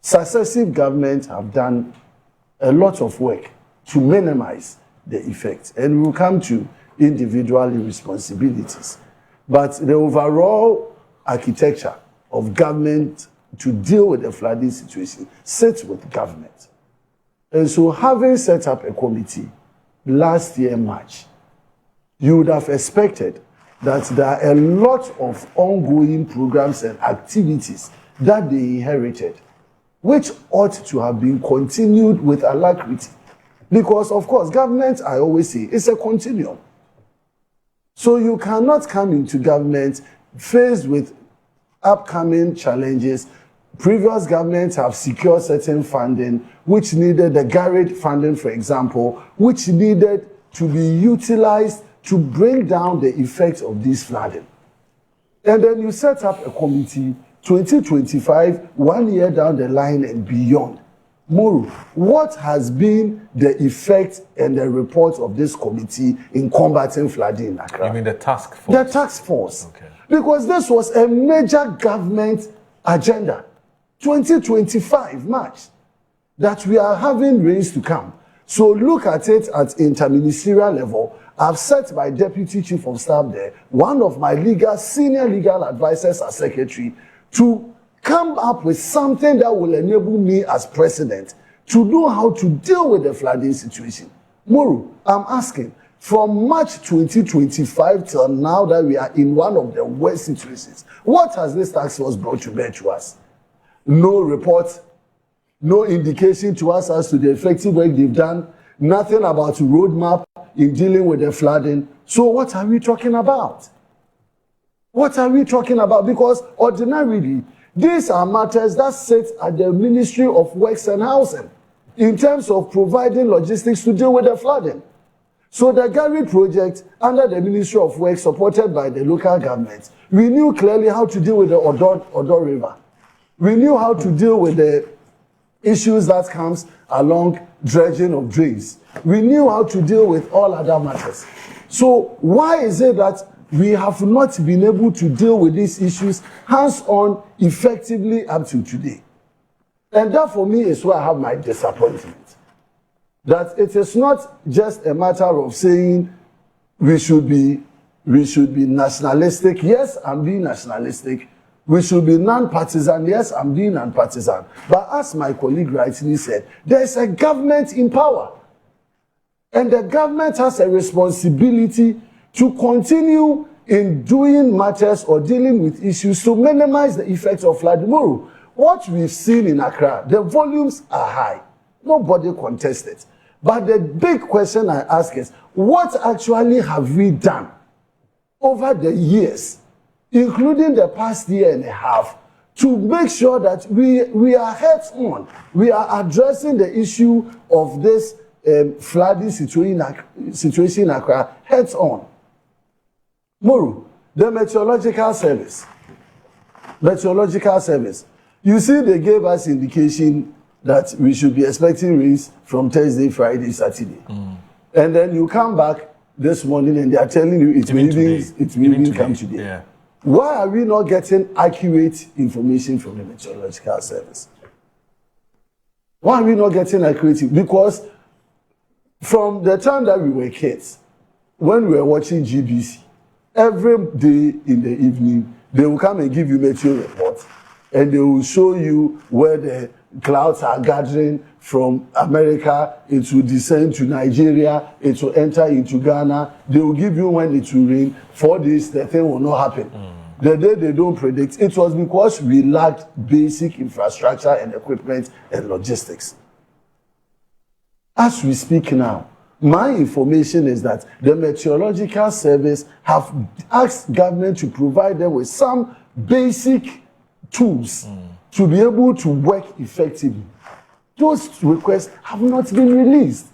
successive governments have done a lot of work to minimize the effects, and we'll come to individual responsibilities. But the overall architecture of government to deal with the flooding situation sits with government. And so having set up a committee last year, March, you would have expected that there are a lot of ongoing programs and activities that they inherited, which ought to have been continued with alacrity. Because, of course, government, I always say, is a continuum. So you cannot come into government faced with upcoming challenges. Previous governments have secured certain funding, which needed the Garrett funding, for example, which needed to be utilized to bring down the effects of this flooding. And then you set up a committee, 2025, 1 year down the line and beyond. Moru, what has been the effect and the report of this committee in combating flooding in Accra? You mean the task force? The task force. Okay. Because this was a major government agenda, 2025 March, that we are having rains to come. So look at it at interministerial level. I've set my deputy chief of staff there, one of my senior legal advisors as secretary, to come up with something that will enable me as president to know how to deal with the flooding situation. Moru, I'm asking, from March 2025 till now that we are in one of the worst situations, what has this task force brought to bear to us? No report, no indication to us as to the effective work they've done, nothing about a roadmap in dealing with the flooding. So what are we talking about? What are we talking about? Because ordinarily, these are matters that sit at the Ministry of Works and Housing in terms of providing logistics to deal with the flooding. So the Garrett project under the Ministry of Works, supported by the local government, we knew clearly how to deal with the Odo River. We knew how to deal with the issues that comes along dredging of drains. We knew how to deal with all other matters. So why is it that we have not been able to deal with these issues hands-on effectively up to today? And that for me is where I have my disappointment. That it is not just a matter of saying we should be nationalistic. Yes, I'm being nationalistic. We should be non-partisan. Yes, I'm being non-partisan. But as my colleague rightly said, there is a government in power. And the government has a responsibility to continue in doing matters or dealing with issues to minimize the effects of flooding. What we've seen in Accra, the volumes are high. Nobody contests it. But the big question I ask is, what actually have we done over the years, including the past year and a half, to make sure that we are heads on, we are addressing the issue of this flooding situation in Accra heads on? Moru, the meteorological service. You see, they gave us indication that we should be expecting rains from Thursday, Friday, Saturday. And then you come back this morning and they are telling you it will even come today. Yeah. Why are we not getting accurate information from the meteorological service? Why are we not getting accurate? Because from the time that we were kids, when we were watching GBC, every day in the evening, they will come and give you meteo reports. And they will show you where the clouds are gathering from America. It will descend to Nigeria. It will enter into Ghana. They will give you when it will rain. 4 days, the thing will not happen. The day they don't predict, it was because we lacked basic infrastructure and equipment and logistics. As we speak now, my information is that the meteorological service have asked government to provide them with some basic tools to be able to work effectively. Those requests have not been released.